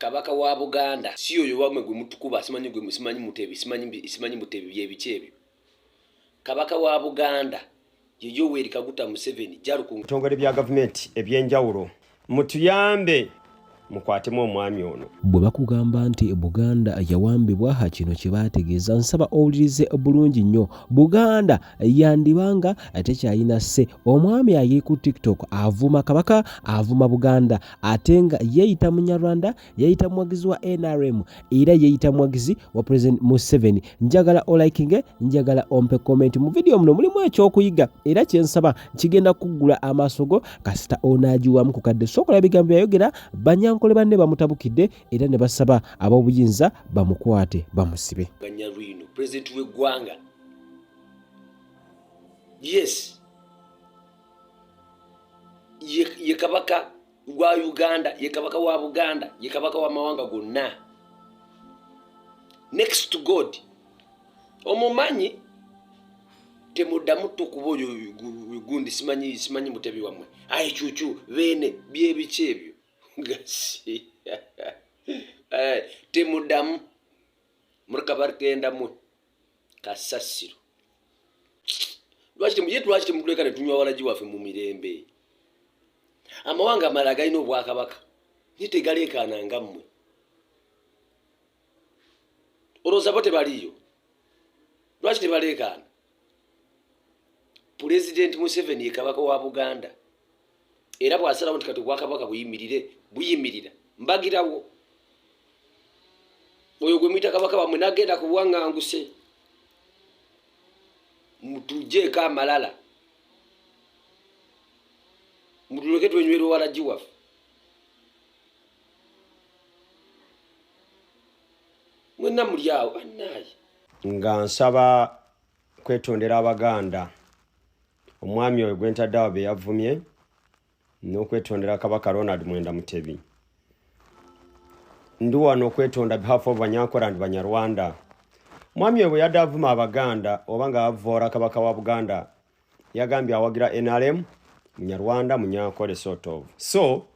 kabaka wa Buganda siyo yo wamwe gwe mutukuba simanyi gwe simanyi mutebi simanyi mutebi byebikyebyo kabaka wa Buganda ye Yoweri Kaguta Museveni jarukungu tongole bya government ebyenjawulo mutuyambe mukwatemu omwami ono bwe bakugamba nti Buganda yawambibwa kino kye baategeeza nsaba owulirize bulungi nnyo Buganda yandibanga tekyalina se omwami ali ku TikTok avuma kabaka avuma Buganda ate nga yeeyita Munyarwanda yeeyita muwagizi wa NRM era yeeyita muwagizi wa President Museveni njagala olikinge njagala ompe comment mu video muno mulimu ekyokuyiga era kyensaba kigenda kuggula amasogo kasita onaagiwamu ku kadde sokola bigambo yayogera banyankole banne bamutabukidde era ne basaba ab'obuyinza bamukwate bamusibe Ganyarwino president w'eggwanga yes ye kabaka wa Uganda ye kabaka wa Buganda ye kabaka wa mawanga gonna next to God omumanyi temuddamu tukuboyo gundi simanyi mutebi wamwe ayi chuchu bene byebikyebyo gasi temuddamu murka barkenda mu kasasiro lwaki temuleka ne tunywa walaji waffe mu mirembe amawanga amalaga ino bwakabaka nitegalekana ngammwe oloza bote baliyo lwaki tebalekana President Museveni kabaka wa Buganda era bwasalawo nti kati bwakabaka buyimirira mbagirawo oyo gwe mwita kabaka bamwe nagenda kubuwanganguse mutujeka amalala mutuleke twenywera walaji waffe mwenna muli awo annaye nga nsaba kwetondera Abaganda omwami oyo gwentaddawo be yavumye n'okwetondera kabaka Ronald Mwenda Mutebi ndi wano okwetonda behalf of Banyankole and Banyarwanda mwami oyo bwe yadde avuma Abaganda oba nga avvoora kabaka wa Buganda yagambye awagira NRM Munyarwanda Munyankole sort of so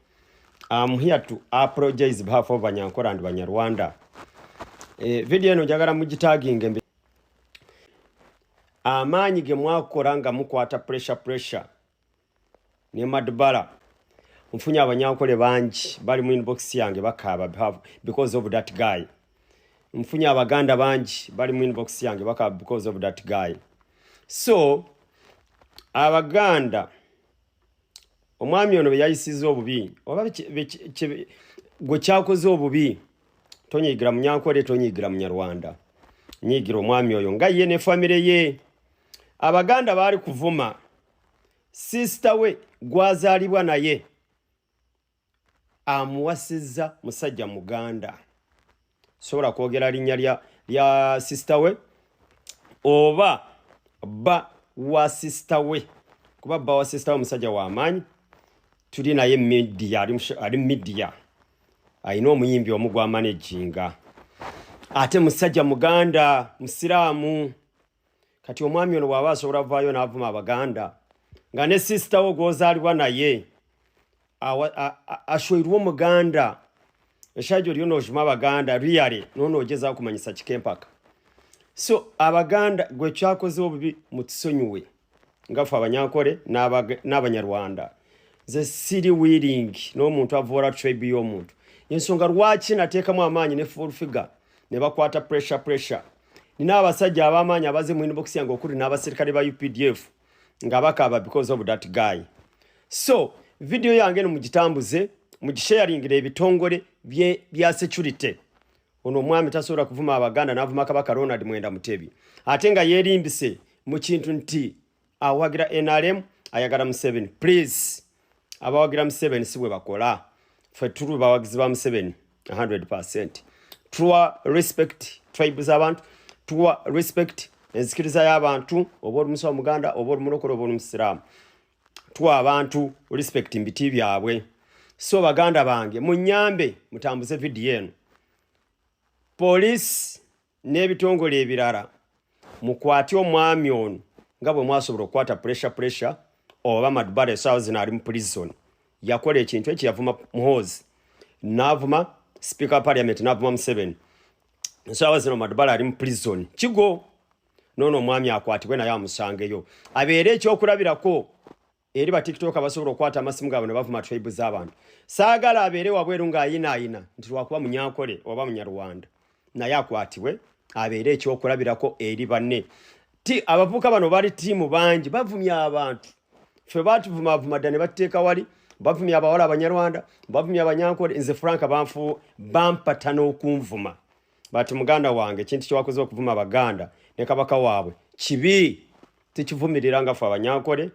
I'm here to apologize behalf of Banyankole and Banyarwanda video eno njagala mugitaginge amaanyi ge mwakola nga mukwata pressure ne madbala mfunya Abanyankole bangi bali mu inbox yange bakaba because of that guy mfunya Abaganda bangi bali mu inbox yange bakaba because of that guy so Abaganda omwami ono yayisiza obubi oba gwe kyakoze obubi tonyigira Munyankole tonyigira Munyarwanda nyigira omwami oyo nga ye ne family ye Abaganda bali kuvuma sister we gwazalibwa naye amuwasiza musajja Muganda sobola kwogera linnya lya sister we oba ba wa sister we kuba ba wa sister we musajja wa amanyi tuli naye media ali media ayina omuyimbi omugwa managinga ate musajja Muganda musiramu kati omwami ono bw'aba asobola vaayo n'avuma Abaganda nga ne sister wo gwozaalibwa naye ashweirwa Omuganda eshajjo lyo n'ojuma Abaganda really n'onoogeza okumanyisa kikempaka so Abaganda gwe kyakoze obubi mutusonyiwe ngafe Abanyankole n'Abanyarwanda ze siri willing n'omuntu avoola tribe y'omuntu ensonga lwaki nateekamu amaanyi ne full figure ne bakwata pressure nina abasajja ab'amaanyi abaze mu inbox yange okuli n'abaserikale ba UPDF nga bakaba because of that guy so video yange no mugitambuze mugisharingire ebitongole bya security ono mwami tasobola kuvuma Abaganda n'avuma kabaka Ronald Mwenda Mutebi ate nga yerimbise mu kintu nti awagira NRM ayagala Museveni please abawagira Museveni sibwe bakola fe turu bawagizi ba Museveni 100% true respect tribes abantu tuwa respect enzikiriza y'abantu oba omusawo Muganda oba omulokole oba omusiraamu tuwa abantu respect mbiti byabwe so Baganda bange munyambe mutambuze video eno police n'ebitongole ebirala mukwati omwami ono nga bwe mwasobola okukwata pressure oba Madbala esaawa zino ali mu prison yakola ekintu ekyo yavuma Muhoozi n'avuma Speaker Parliament n'avuma Museveni nsaawa zino Madubala ali mu prison kigo nono omwami akwatibwe naye amusangeyo abeere ekyokulabirako eri ba TikTok abasobola okwata amasimu gaabwe ne bavuma tribe z'abantu saagala abeere wabweru ng'ayinaayina nti lwakuba Munyankole oba Munyarwanda naye akwatibwe abeere ekyokulabirako eri banne ti abavuka bano bali tiimu bangi bavumya abantu ffe baatuvuma dda ne batteeka wali bavumya abawala Abanyarwanda bavumya Abanyankole nze Frank bampata n'okunvuma bati muganda wange kintu kyewakoze okuvuma Abaganda ne kabaka waabwe kibi tikivumirira nga ffe Abanyankole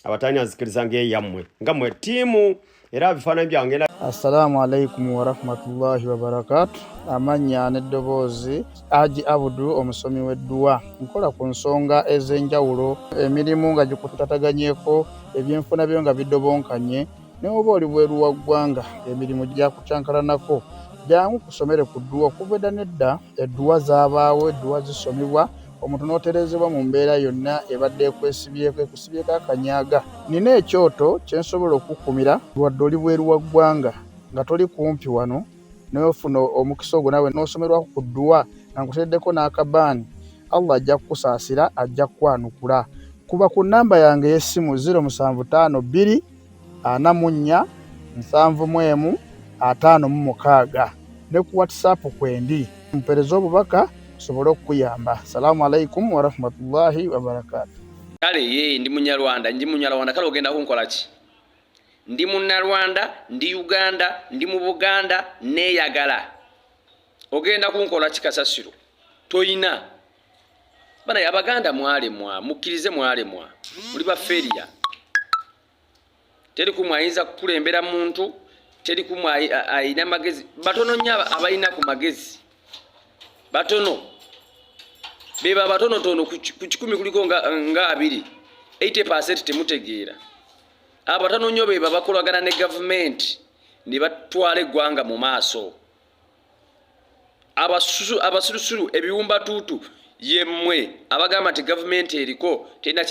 abatani azikiriza ng'eyammwe nga mmwe ttiimu era bifaananyi byange. Assalamu alaikum wa rahmatullahi wa barakatuh. Amanya n'eddoboozi Haji Abudu omusomi w'edduwa nkola ku nsonga ez'enjawulo emirimu nga gikutataganyeko ebyenfuna byo nga bidobonkanye ne oba oli bweru wa ggwanga emirimu gyakucankalanako jangu kusomere ku dduwa okuva edda nedda edduwa zaabaawo edduwa zisomibwa omuntu n'oterezebwa mu mbeera yonna ebadde ekwesibyeko ekusibyeko akanyaaga. Nina ekyoto kyensobola okukumira lwadde oli bweru wa ggwanga nga toli kumpi wano n'ofuna omukisa ogwo nawe n'osomerwako ku dduwa nga nkuteddeko n'akabaani Allah ajja kukusaasira ajja kukwanukula. Kuba ku nnamba yange y'essimu 0752 44 71 56 ne ku WhatsApp kwendi mpereza obubaka sobolo kuyamba. Assalamu alaikum wa rahmatullahi wa barakatuh. Kale ye ndi Munyarwanda kale ogenda kunkola ki? Ndi Munyarwanda, ndi Uganda, ndi mu Buganda neeyagala. Ogenda kunkola ki kasasiro? Toyina. Bana Abaganda mwalemwa, mukkirize mwalemwa. Muli baferiya. Teri kumwayinza kukulembera muntu, teri kumwayina magezi. Batono nnyo abayina ku magezi. Batono beba batono tono ku 10 kuliko nga 2 80% temutegeera abatono nnyo beba bakolagana ne government ne batwala eggwanga mu maaso abasulusulu ebiwumba tutu yemmwe abagamba nti government eriko tena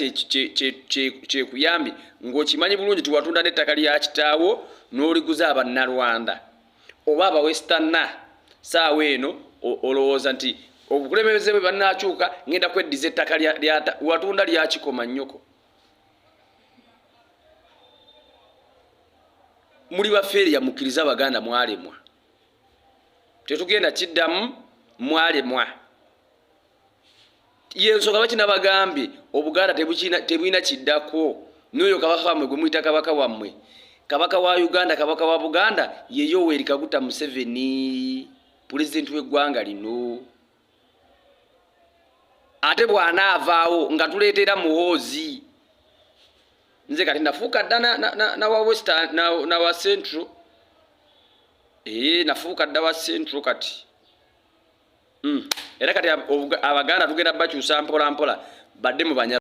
kyekuyambi ng'okimanyi bulungi tiwatunda n'ettaka lya kitaawo n'oliguza Abannarwanda oba Abawesterna saawa eno olowooza nti obukulembeze bwe bannakyuka ngenda kweddiza ettaka watunda lyakikoma nnyoko. Muli baferiya mukkiriza Abaganda mwalemwa tetugenda kiddamu mwalemwa yensonga bakina bagambye Obuganda tebulina kiddako n'oyo kabaka wammwe gwe muyita kabaka wammwe kabaka wa Uganda kabaka wa Buganda ye Yoweri Kaguta Museveni pulezidenti w'eggwanga lino. Ate bw'anaavaawo nga tuleetera muhoozi nze kati nafuuka dda na wa Western na wa Central nafuuka dda wa Central kati era kati Abaganda tugenda bakyusa mpola mpola badde mu banya